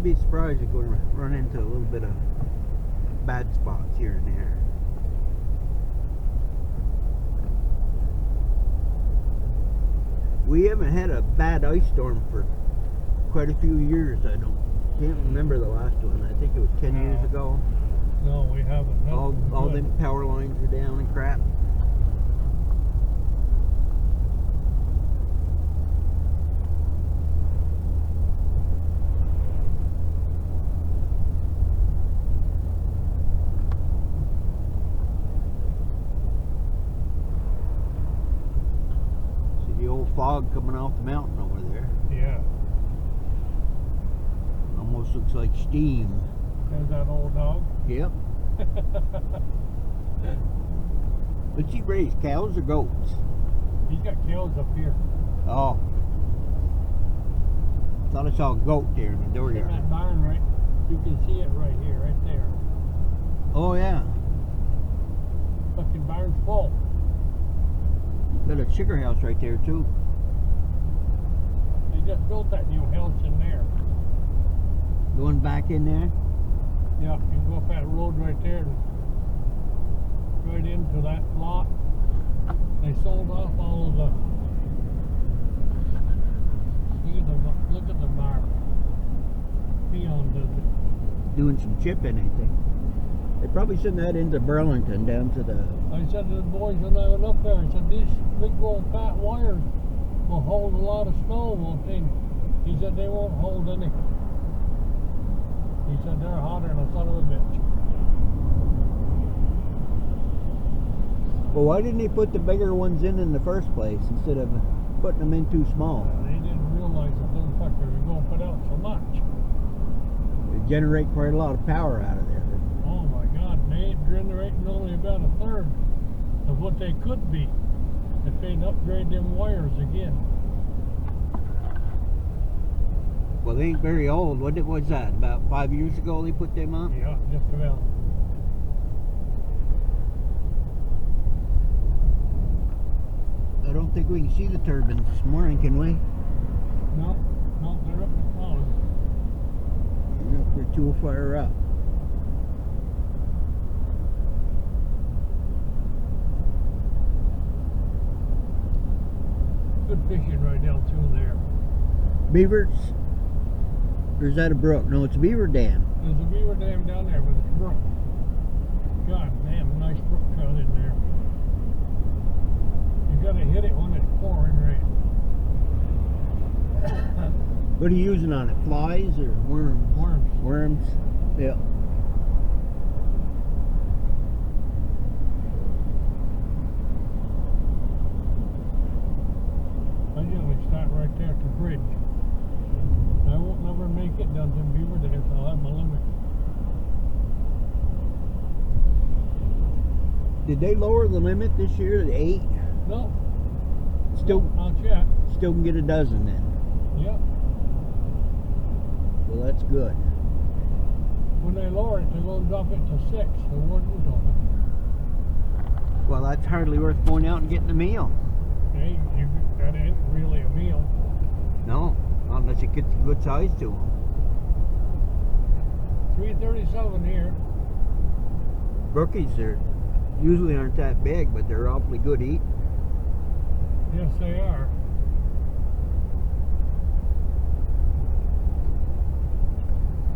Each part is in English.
wouldn't be surprised if we're going to run into a little bit of bad spots here and there. We haven't had a bad ice storm for quite a few years. Can't remember the last one. I think it was 10 years ago. No, we haven't. All them power lines were down and crap. See the old fog coming off the mountain over there. Yeah. Almost looks like steam. There's that old dog. Yep. What's he raise, cows or goats? He's got cows up here. Oh. Thought I saw a goat there in the dooryard. In that barn, right? You can see it right here, right there. Oh yeah. Fucking barn's full. Got a sugar house right there too. They just built that new house in there. Going back in there? Yeah, you go up that road right there and right into that lot. They sold off all of the. Look at the bar. Peon does it. Doing some chipping, I think. They probably sent that into Burlington down to the. I said to the boys when I went up there, I said these big old fat wires will hold a lot of snow, won't they? He said they won't hold any. He said they're hotter than a son of a bitch. Well, why didn't he put the bigger ones in the first place instead of putting them in too small? They didn't realize that those fuckers were going to put out so much. They generate quite a lot of power out of there. Oh my God, they ain't generating only about a third of what they could be if they'd upgrade them wires again. Well, they ain't very old. What was that? About 5 years ago they put them up? Yeah, just about. I don't think we can see the turbines this morning, can we? No, they're up the cloud. They're up there too far up. Good fishing right down through there. Beavers? Or is that a brook? No, it's a beaver dam. There's a beaver dam down there with a brook. God damn, nice brook trout in there. You gotta hit it when it's pouring rain. What are you using on it? Flies or worms? Worms. Worms? Yeah. I usually start right there at the bridge. I won't never make it down to beaver dam, so I'll have my limit. Did they lower the limit this year to 8? No. Still, No, I'll check. still can get a dozen then. Yep. Well, that's good. When they lower it, they're going to drop it to 6. The warden's on it. Well, that's hardly worth going out and getting a meal. Hey, that ain't really a meal. No, not unless it gets a good size to them. 337 here. Brookies usually aren't that big, but they're awfully good eating. Yes, they are.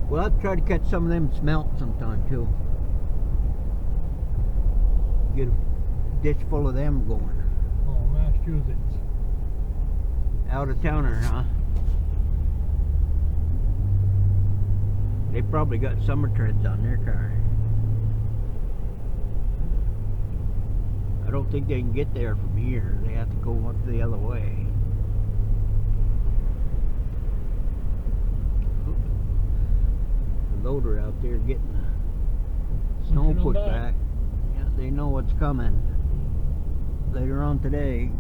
Well, I'll try to catch some of them smelt sometime too. Get a dish full of them going. Oh, Massachusetts. Out of towner, huh? They probably got summer treads on their car. I don't think they can get there from here. They have to go up the other way. The loader out there getting the snow put back. Yeah, they know what's coming later on today.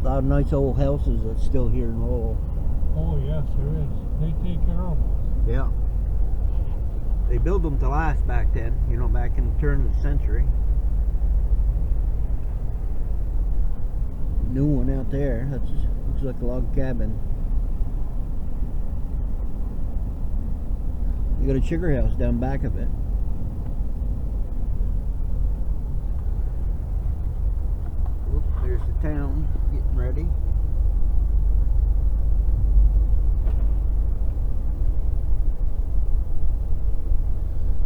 A lot of nice old houses that's still here in Lowell. Oh, yes, there is. They take care of them. Yeah. They built them to last back then, you know, back in the turn of the century. New one out there. That's looks like a log cabin. You got a sugar house down back of it. Oop, there's the town getting ready.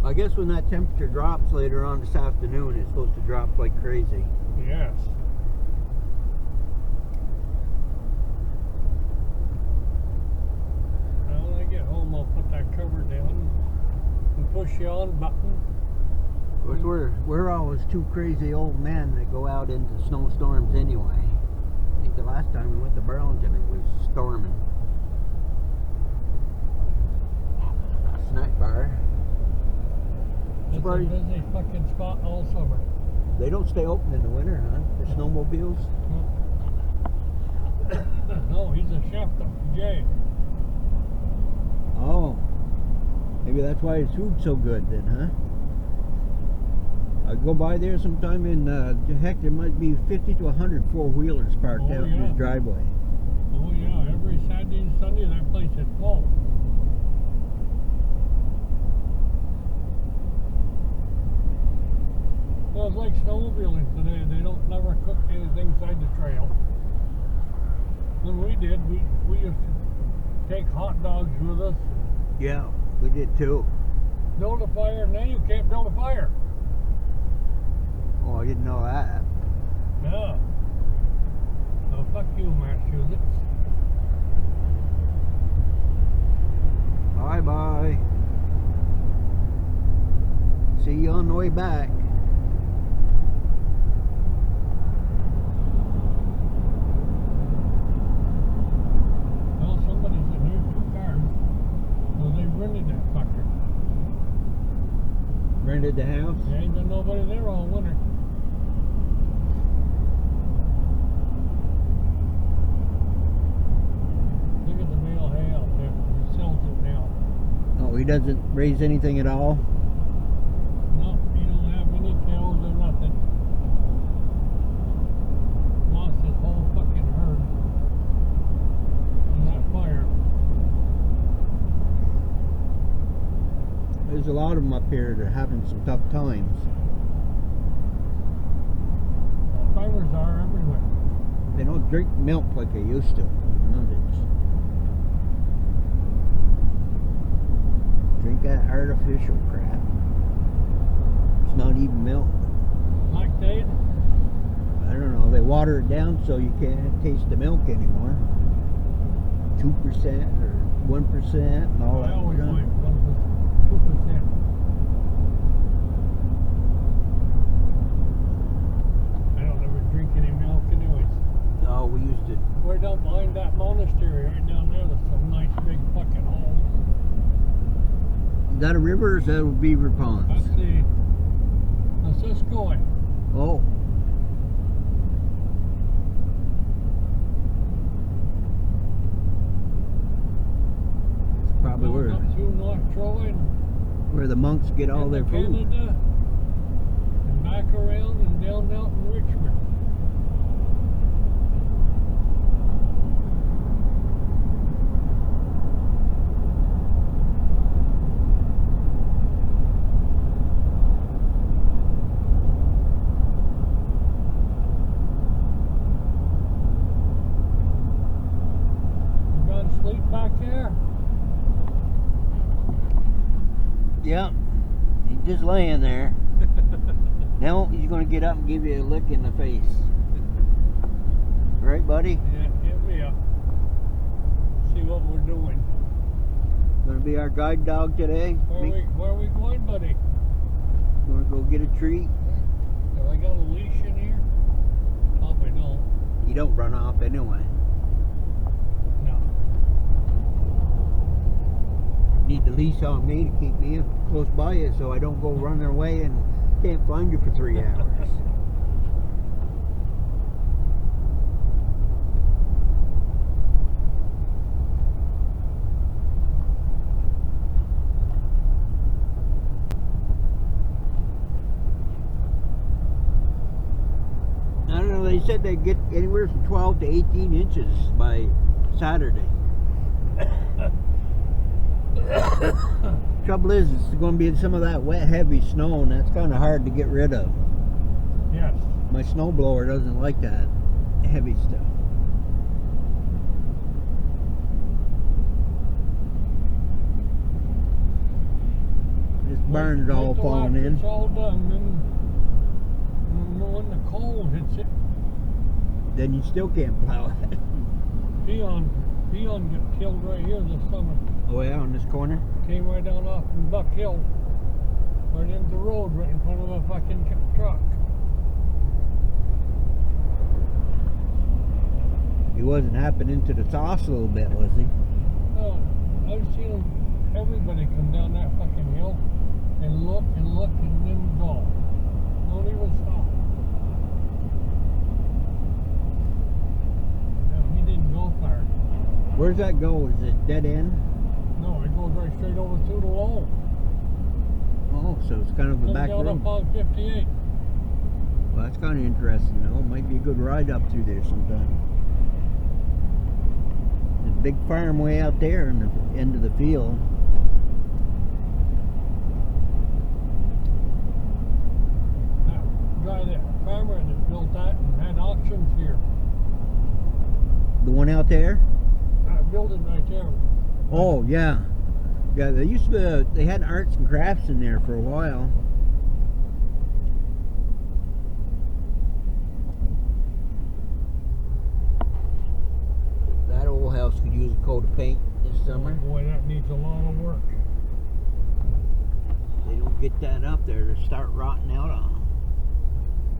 I guess when that temperature drops later on this afternoon, it's supposed to drop like crazy. Yes. Well, when I get home, I'll put that cover down and push the on button. Of course, we're always two crazy old men that go out into snowstorms anyway. I think the last time we went to Burlington, it was storming. Snack bar. It's a busy fucking spot all summer. They don't stay open in the winter, huh? For snowmobiles? No, he's a chef up Jay. Oh. Maybe that's why his food's so good then, huh? I go by there sometime and heck, there might be 50 to 100 four-wheelers parked out in his driveway. Oh yeah, every Saturday and Sunday that place is full. Well, it's like snowmobiling today. They don't never cook anything inside the trail. When we did, we used to take hot dogs with us. Yeah, we did too. Build a fire, and then you can't build a fire. Oh, I didn't know that. No. So fuck you, Massachusetts. Bye-bye. See you on the way back. Well, somebody's in here, 2 cars. Well, they rented that fucker. Rented the house? There ain't been nobody there all winter. Look at the male hay out there. He sells it now. Oh, he doesn't raise anything at all? No, he don't have any cows or nothing. Lost his whole fucking herd in that fire. There's a lot of them up here that are having some tough times. Well, farmers are everywhere. They don't drink milk like they used to. You know, they just drink that artificial crap. It's not even milk. Lactate? I don't know. They water it down so you can't taste the milk anymore. 2% or 1% and all I that always stuff. like 2%. I don't ever drink any milk anyways. Oh, we used to. We're down behind that monastery right down there. There's some nice big fucking holes. Is that a river or is that a beaver pond? That's the Cisco. Oh. It's probably Going up through North Troy and where the monks get all their into food. Canada and back around and down out in Richmond. You gone to sleep back there? Yeah. He's just laying there. Now he's going to get up and give you a lick in the face. Right, buddy? Yeah, hit me up. See what we're doing. Going to be our guide dog today. Where are we going, buddy? Going to go get a treat. Have I got a leash in here? Probably don't. You don't run off anyway. No. Need the leash on me to keep me close by you so I don't go running away and can't find you for 3 hours. I don't know, they said they'd get anywhere from 12 to 18 inches by Saturday. Trouble is, it's going to be some of that wet, heavy snow, and that's kind of hard to get rid of. Yes. My snowblower doesn't like that heavy stuff. This barn's all falling in. It's all done, then when the cold hits it, Then you still can't plow it. Peon got killed right here this summer. Oh yeah, on this corner? Came right down off from Buck Hill, right into the road, right in front of a fucking truck. He wasn't happening to the toss a little bit, was he? No, I've seen everybody come down that fucking hill and look and then go. Don't even stop. No, he didn't go far. Where's that go? Is it dead end? No, it goes right straight over through the low. Oh, so it's kind of a back down road. up on 58. Well, that's kind of interesting, though. It might be a good ride up through there sometime. There's a big farm way out there in the end of the field. That guy, that farmer that built that and had auctions here. The one out there? That building right there. Oh, yeah. Yeah, they used to, they had arts and crafts in there for a while. That old house could use a coat of paint this summer. Oh boy, that needs a lot of work. They don't get that up there to start rotting out on them.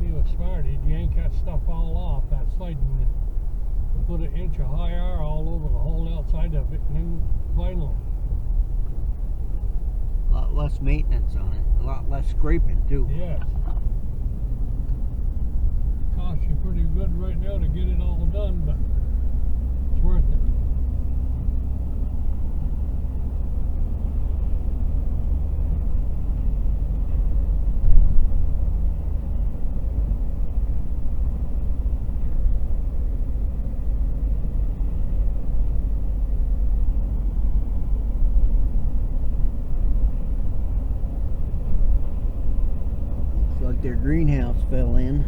He was smart. He'd yank that stuff all off, that siding, and put an inch of high R all over the whole outside of it, and then vinyl. A lot less maintenance on it. A lot less scraping, too. Yes. Costs you pretty good right now to get it all done, but it's worth it. Looks like their greenhouse fell in.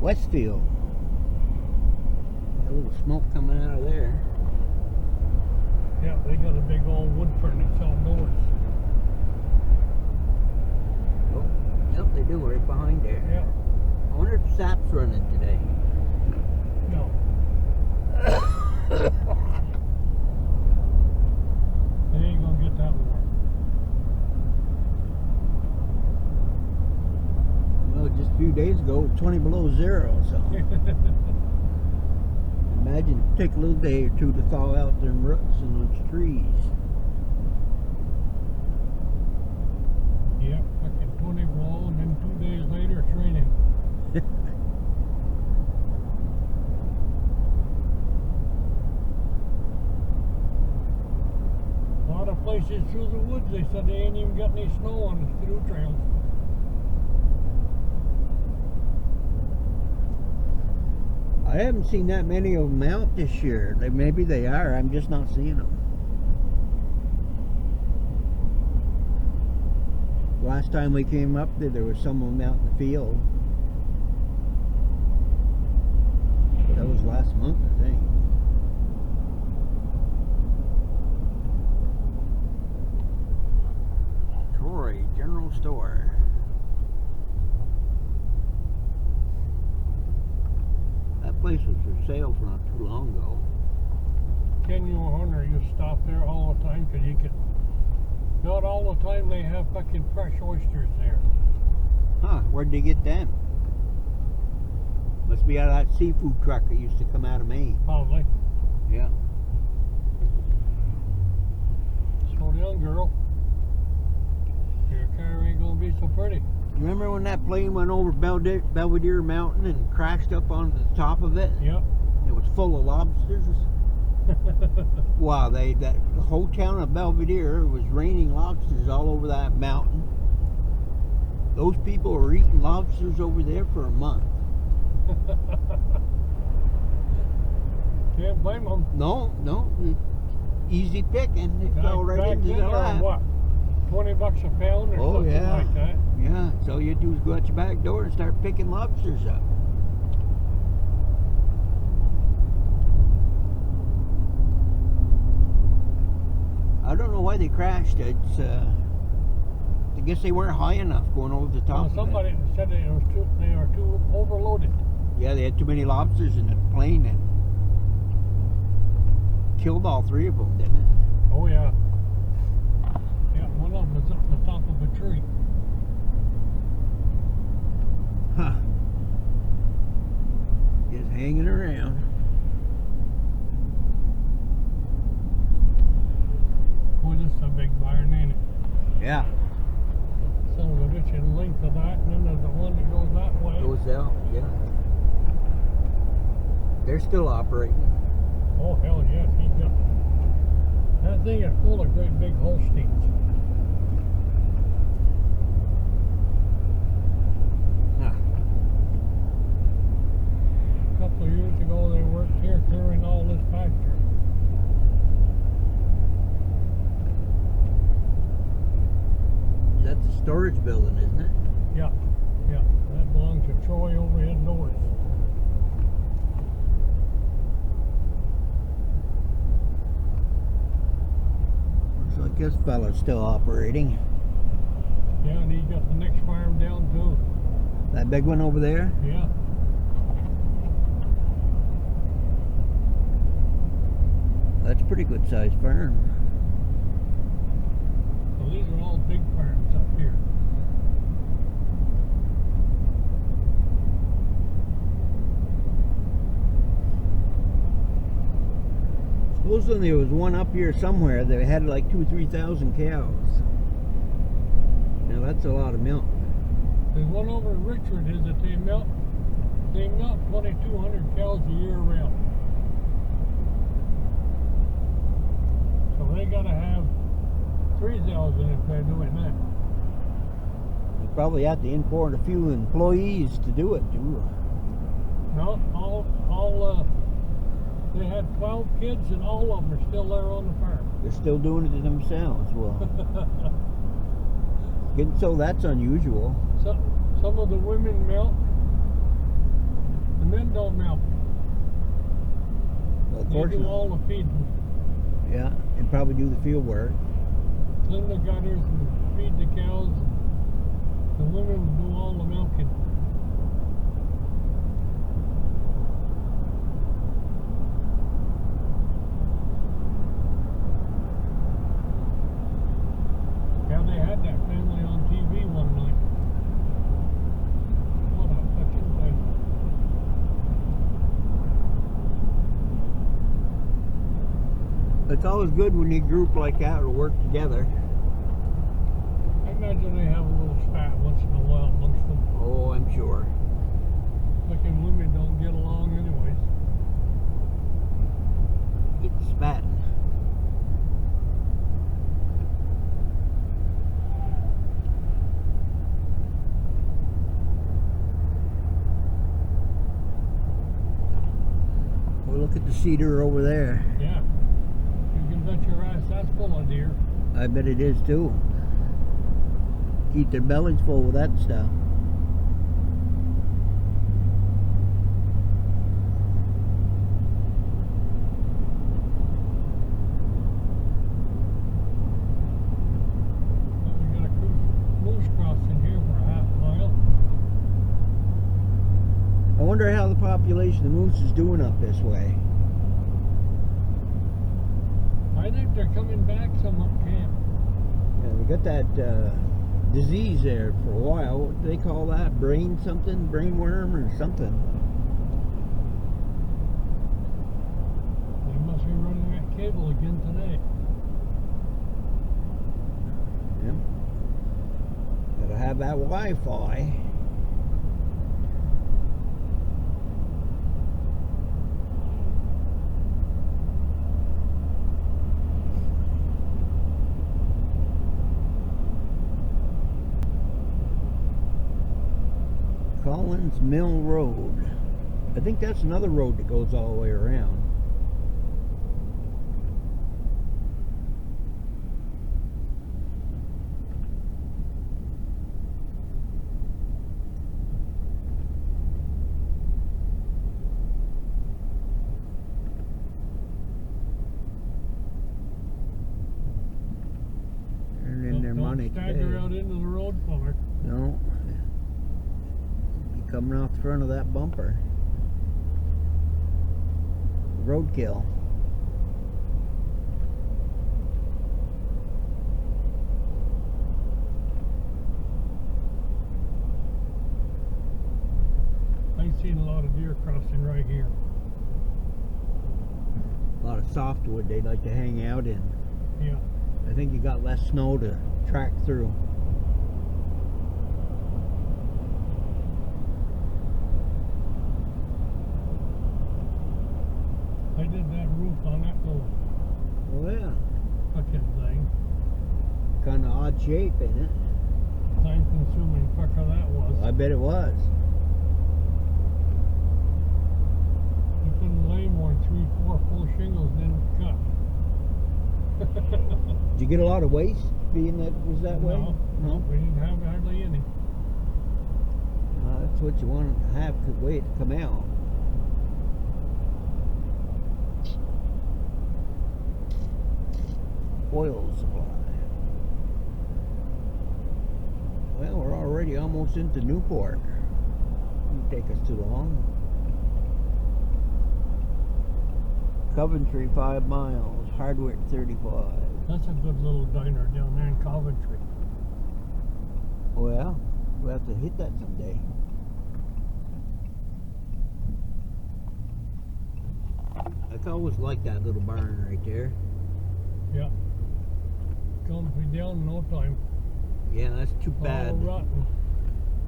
Westfield. Got a little smoke coming out of there. Yeah, they got a big old wood furnace outdoors. Oh, yep, they do, right behind there. Yeah. I wonder if SAP's running today. No. They ain't gonna get that warm. Well, just a few days ago, it was 20 below zero, so imagine it take a little day or two to thaw out them roots in those trees. Yep, fucking 20 below, and then 2 days later it's raining. A lot of places through the woods, they said they ain't even got any snow on the through trails. I haven't seen that many of them out this year. Maybe they are, I'm just not seeing them. Last time we came up there was some of them out in the field. That was last month, I think. Troy General Store. That place was for sale for not too long ago. Ken Horner, you stop there all the time because you can. Not all the time they have fucking fresh oysters there. Huh, where'd they get them? Must be out of that seafood truck that used to come out of Maine. Probably. Yeah. Slow down, girl. Your car ain't gonna be so pretty. Remember when that plane went over Belvedere Mountain and crashed up on the top of it? Yep. It was full of lobsters. Wow, the whole town of Belvedere was raining lobsters all over that mountain. Those people are eating lobsters over there for a month. Can't blame them. No, easy picking. They fell right Back into then, the they were lap. what, $20 a pound or Oh, something yeah. like that? Yeah, so all you do is go out your back door and start picking lobsters up. I don't know why they crashed. It's I guess they weren't high enough going over the top. Somebody said they were too overloaded. Yeah, they had too many lobsters in the plane and killed all three of them, didn't it? Oh yeah. Yeah, one of them was up the top of a tree. Huh. Just hanging around. Boy, this is a big barn, ain't it? Yeah. Son of a bitch, in the length of that, and then there's the one that goes that way. Goes out, yeah. They're still operating. Oh hell yes, he got that thing is full of great big Holsteins. Huh. A couple of years ago, they worked here clearing all this pasture. That's a storage building, isn't it? Yeah, yeah, that belongs to Troy Overhead Doors. Looks like this fella's still operating. Yeah, and he got the next farm down too. That big one over there? Yeah. That's a pretty good sized farm. So these are all big farms up here. Supposedly there was one up here somewhere that had like 2,000 or 3,000 cows. Now that's a lot of milk. There's one over in Richard is that they milk 2,200 cows a year around. So they gotta have 3,000 if they're doing that. They probably have to import a few employees to do it too. No, they had 12 kids and all of them are still there on the farm. They're still doing it themselves. Well, so that's unusual. So, some of the women milk, the men don't milk. Well, of They course do not. all the feeding. Yeah, and probably do the field work. Clean the gutters and feed the cows. The women do all the milking. Yeah, they had that family on TV one night. What a fucking thing. It's always good when you group like that or work together. I imagine they have a little spat once in a while amongst them. Oh, I'm sure. Fucking women don't get along anyways. It's spatting. Well, look at the cedar over there. Yeah. You can bet your ass that's full of deer. I bet it is too. Keep their bellies full with that stuff. We got a moose crossing here for a half mile. I wonder how the population of moose is doing up this way. I think they're coming back some up camp. Yeah, they got that disease there for a while. What do they call that? Brain something? Brainworm or something? They must be running that cable again today. Yep. Gotta have that Wi-Fi. Collins Mill Road. I think that's another road that goes all the way around. Earning their money Don't today. stagger out into the road, Fuller. No. Be coming off the front of that bumper. Roadkill. I've seen a lot of deer crossing right here. A lot of softwood they like to hang out in. Yeah. I think you got less snow to track through. I did that roof on that little Oh yeah. fucking thing. Kind of odd shape, ain't it? Time consuming fucker that was. I bet it was. You couldn't lay more than 3, 4 full shingles, then cut. Did you get a lot of waste being that was that way? No, we didn't have hardly any. That's what you want to have to way it to come out. Oil supply. Well, we're already almost into Newport. Won't take us too long. Coventry 5 miles, Hardwick 35. That's a good little diner down there in Coventry. Well, we'll have to hit that someday. I always liked that little barn right there. Yeah. Comes me down in no time. Yeah, that's too bad. All rotten.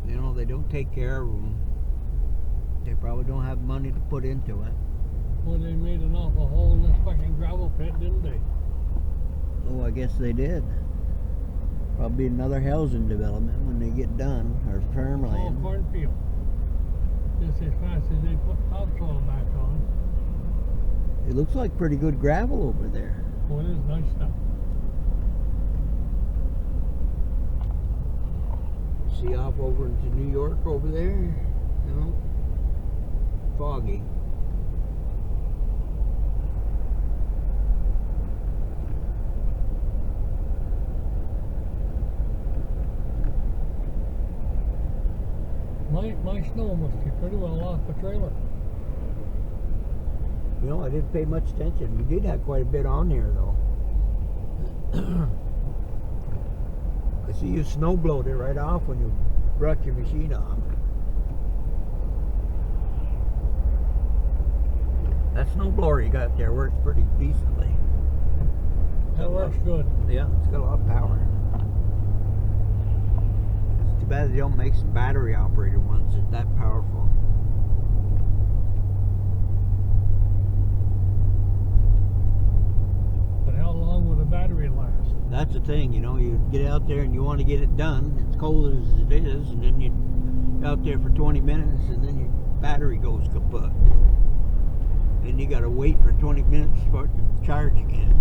You know, they don't take care of them. They probably don't have money to put into it. Well, they made an awful hole in this fucking gravel pit, didn't they? Oh, I guess they did. Probably another housing development when they get done, or All farmland. cornfield. Just as fast as they put topsoil back on. It looks like pretty good gravel over there. Well, it is nice stuff. See off over into New York over there? No? Foggy. My snow must be pretty well off the trailer. You know, I didn't pay much attention. You did have quite a bit on there, though. I see you snow blowed it right off when you brought your machine off. That snow blower you got there works pretty decently. That works good. Yeah, it's got a lot of power. It's too bad they don't make some battery operated ones that's that powerful. But how long will the battery last? That's the thing, you know, you get out there and you want to get it done. It's cold as it is, and then you're out there for 20 minutes and then your battery goes kaput. Then you gotta wait for 20 minutes for it to charge again.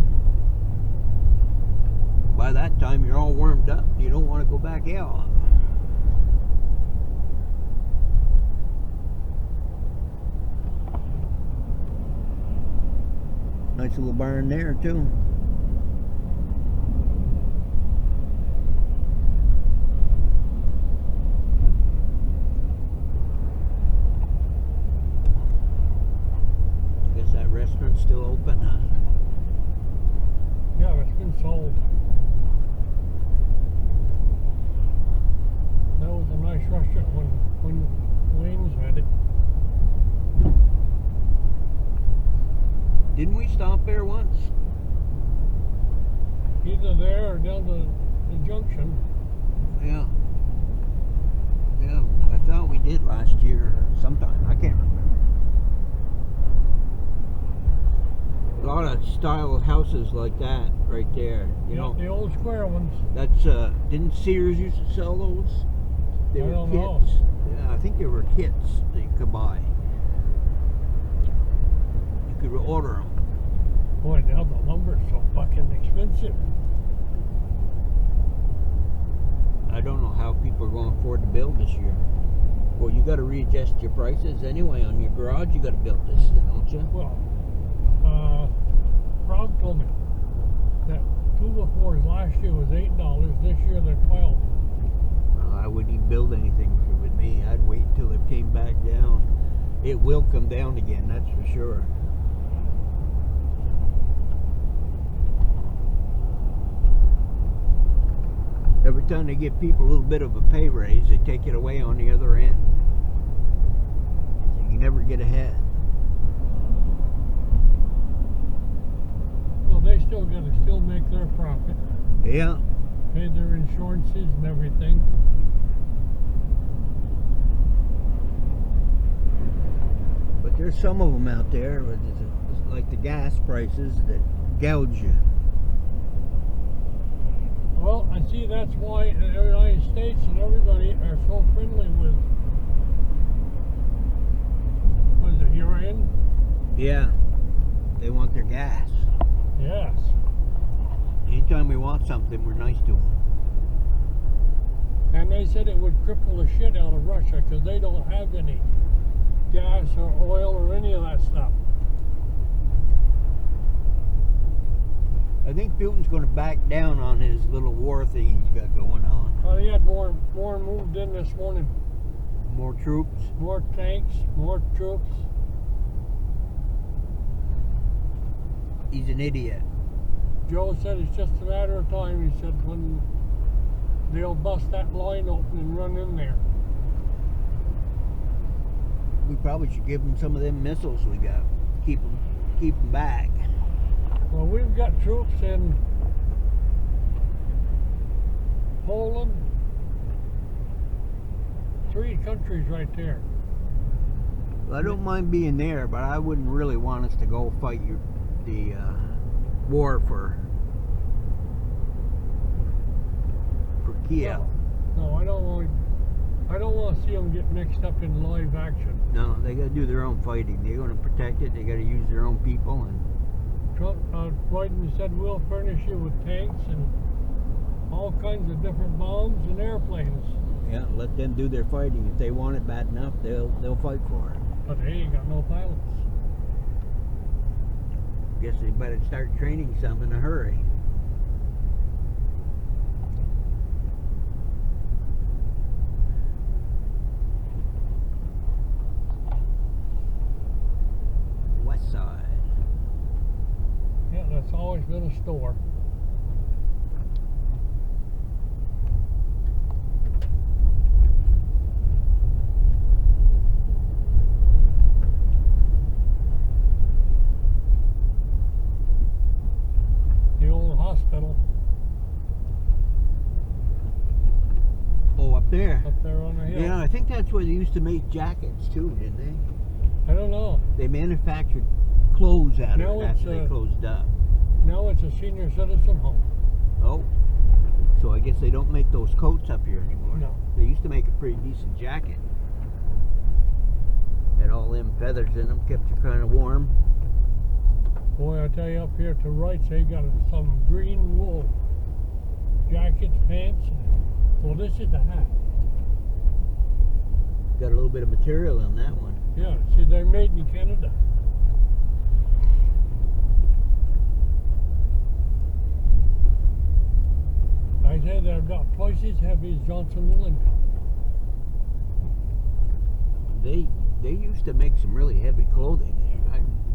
By that time you're all warmed up. You don't want to go back out. Nice little barn there too. Guess that restaurant's still open, huh? Yeah, it's been sold. That was a nice restaurant when Wayne's had it. Didn't we stop there once? Either there or down to the junction. Yeah. Yeah, I thought we did last year or sometime. I can't remember. A lot of style houses like that right there. You know, the old square ones. that's didn't Sears used to sell those? They I were don't kits. know. Yeah, I think there were kits that you could buy. You could order them. Boy, now the lumber's so fucking expensive. I don't know how people are going to afford to build this year. Well, you got to readjust your prices anyway on your garage. You got to build this, don't you? Well, Frog told me that 2x4s last year was $8. This year they're $12. I wouldn't even build anything with me. I'd wait until it came back down. It will come down again, that's for sure. Every time they give people a little bit of a pay raise, they take it away on the other end. So you never get ahead. Well, they still got to make their profit, Yeah. pay their insurances and everything. But there's some of them out there, like the gas prices, that gouge you. Well, I see that's why the United States and everybody are so friendly with, what is it, Iran? Yeah. They want their gas. Yes. Anytime we want something, we're nice to them. And they said it would cripple the shit out of Russia because they don't have any gas or oil or any of that stuff. I think Putin's going to back down on his little war thing he's got going on. Well, he had more moved in this morning. More troops. More tanks, more troops. He's an idiot. Joe said it's just a matter of time, he said, when they'll bust that line open and run in there. We probably should give them some of them missiles we got. Keep them back. Well, we've got troops in Poland, 3 countries right there. Well, I don't mind being there, but I wouldn't really want us to go fight the war for Kiev. No, I don't want to see them get mixed up in live action. No, they got to do their own fighting. They're going to protect it. They got to use their own people. And Trump, Biden said we'll furnish you with tanks and all kinds of different bombs and airplanes. yeah, let them do their fighting. If they want it bad enough, they'll fight for it. But they ain't got no pilots. Guess they better start training some in a hurry. West side. Yeah, that's always been a store. The old hospital Oh, up there. up there on the hill. Yeah, I think that's where they used to make jackets too, didn't they? I don't know. They manufactured clothes out Now of it it's, after they closed up. Now it's a senior citizen home. Oh, so I guess they don't make those coats up here anymore. No. They used to make a pretty decent jacket. Had all them feathers in them, kept you kind of warm. Boy, I tell you, up here to rights, they got some green wool jackets, pants. Well, this is the hat. Got a little bit of material on that one. Yeah, see, they're made in Canada. I say they're about twice as heavy as Johnson Woolen Company. They used to make some really heavy clothing there.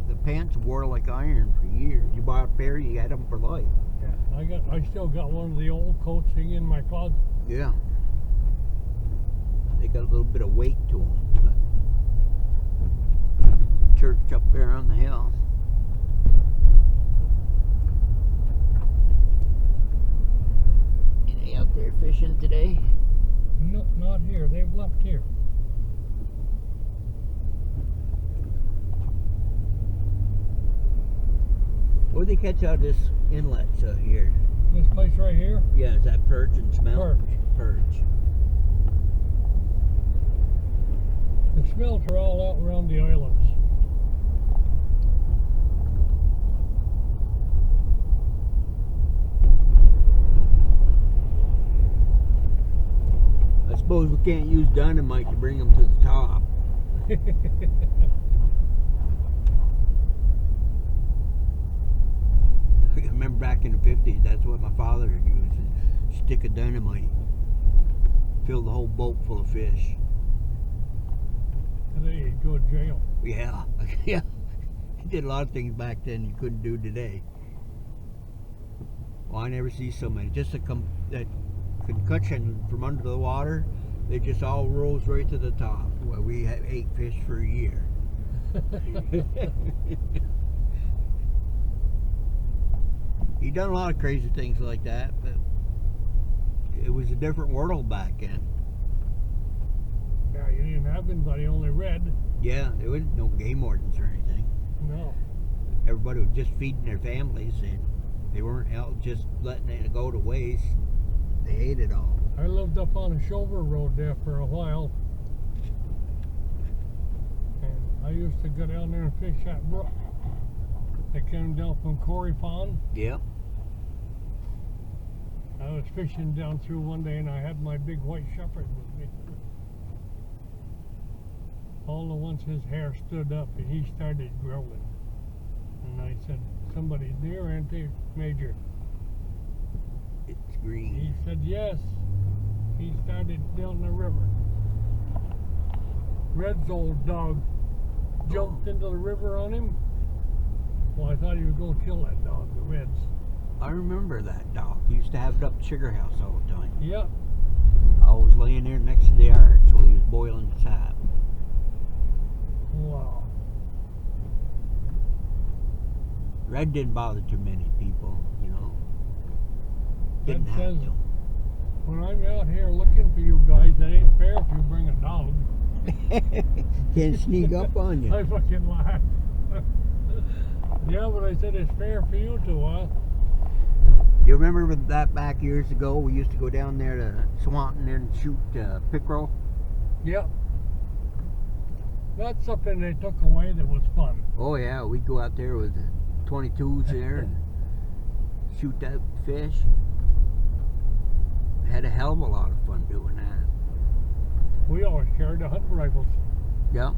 The pants wore like iron for years. You bought a pair, you had them for life. Yeah, I still got one of the old coats in my closet. Yeah. They got a little bit of weight to them. Church up there on the hill. Are they out there fishing today? No, not here. They've left here. What do they catch out of this inlet here? This place right here? Yeah, is that perch and smelt? Perch. Perch. The smelts are all out around the islands. I suppose we can't use dynamite to bring them to the top. I remember back in the 50s, that's what my father used, a stick of dynamite. Filled the whole boat full of fish. Today you'd go to jail. Yeah, yeah. He did a lot of things back then you couldn't do today. Well, I never see so many. Just that concussion from under the water, they just all rose right to the top. Well, we ate fish for a year. He done a lot of crazy things like that, but it was a different world back then. Yeah, you didn't have anybody, only read. Yeah, there was no game wardens or anything. No. Everybody was just feeding their families, and they weren't out just letting it go to waste. They ate it all. I lived up on a shoulder road there for a while. And I used to go down there and fish that brook that came down from Corey Pond. Yep. I was fishing down through one day and I had my big white shepherd with me. All at once his hair stood up and he started growling. And I said, "Somebody's near, aren't they, Major?" It's green. He said, "Yes." He started down the river. Red's old dog jumped into the river on him. Well, I thought he was going to kill that dog, the Reds. I remember that dog. He used to have it up at Sugar House all the time. Yep. I was laying there next to the arch while he was boiling the sap. Wow. Red didn't bother too many people, you know. Didn't That have says, to. when I'm out here looking for you guys, that ain't fair if you bring a dog. Can't sneak up on you. I fucking laughed. Yeah, but I said it's fair for you to, huh? You remember with that back years ago, we used to go down there to Swanton and shoot pickerel? Yep. That's something they took away that was fun. Oh yeah, we'd go out there with 22s there and shoot that fish. Had a hell of a lot of fun doing that. We always carried the hunting rifles. Yeah.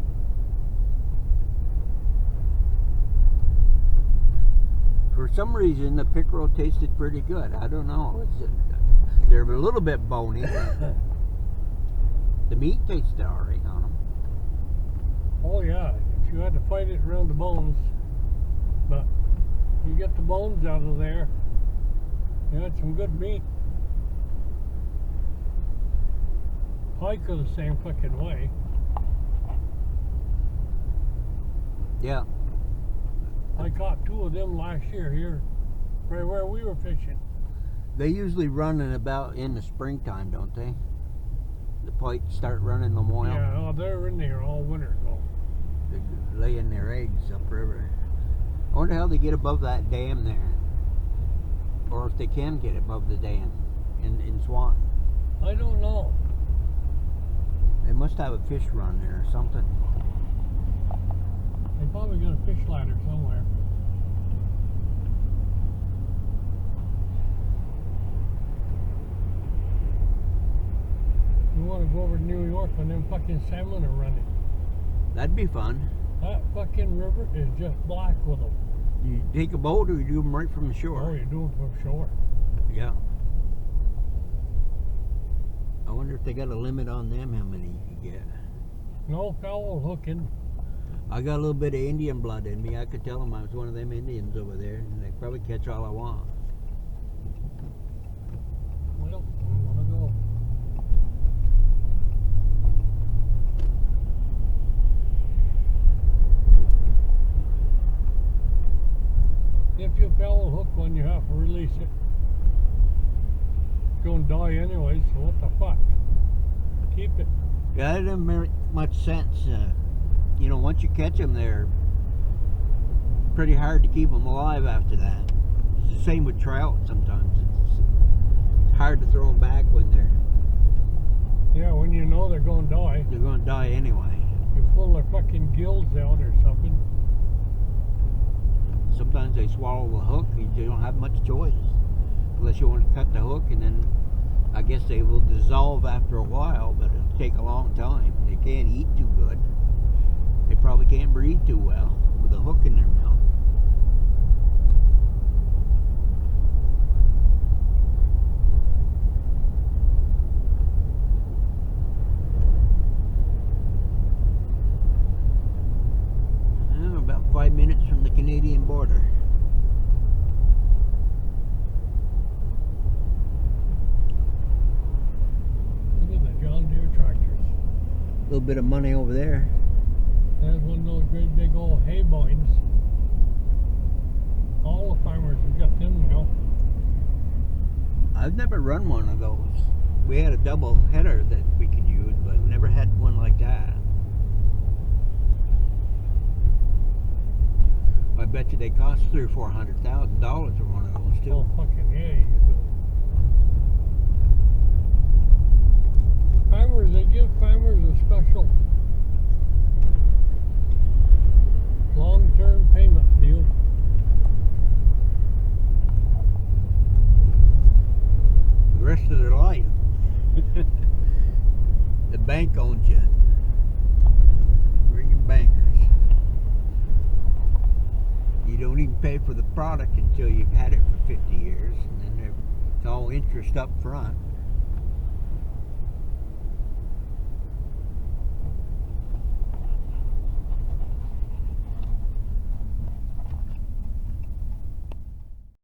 For some reason, the pickerel tasted pretty good. I don't know. They're a little bit bony. The meat tasted alright on them. Oh yeah, you had to fight it around the bones, but you get the bones out of there, you had some good meat. Pike are the same fucking way. Yeah. I caught 2 of them last year here, right where we were fishing. They usually run in the springtime, don't they? The pike start running them oil. Yeah, oh, they're in there all winter though. They're laying their eggs upriver. I wonder how they get above that dam there. Or if they can get above the dam in Swanton. I don't know. They must have a fish run there or something. They probably got a fish ladder somewhere. You want to go over to New York when them fucking salmon are running. That'd be fun. That fucking river is just black with them. You take a boat or you do them right from the shore? Oh, you do it from shore. Yeah. I wonder if they got a limit on them, how many you can get. No foul hooking. I got a little bit of Indian blood in me. I could tell them I was one of them Indians over there, and they'd probably catch all I want. Well, I'm gonna go. If you foul hook one, you have to release it. It's gonna die anyway, so what the fuck? Keep it. Yeah, it doesn't make much sense. You know, once you catch them, they're pretty hard to keep them alive after that. It's the same with trout sometimes. It's hard to throw them back when Yeah, when you know they're gonna die, they're going to die anyway. you pull their fucking gills out or something. Sometimes they swallow the hook. You don't have much choice. Unless you want to cut the hook, and then I guess they will dissolve after a while, but it'll take a long time. They can't eat too good. They probably can't breathe too well with a hook in their mouth. About 5 minutes from the Canadian border. Look at the John Deere tractors. A little bit of money over there. There's one of those great big old hay barns. All the farmers have got them now. I've never run one of those. We had a double header that we could use, but never had one like that. I bet you they cost $300,000 or $400,000 for one of those too. Oh, fucking yeah, you do. Farmers, they give farmers a special long-term payment deal. The rest of their life. The bank owns you. Freaking bankers. You don't even pay for the product until you've had it for 50 years, and then it's all interest up front.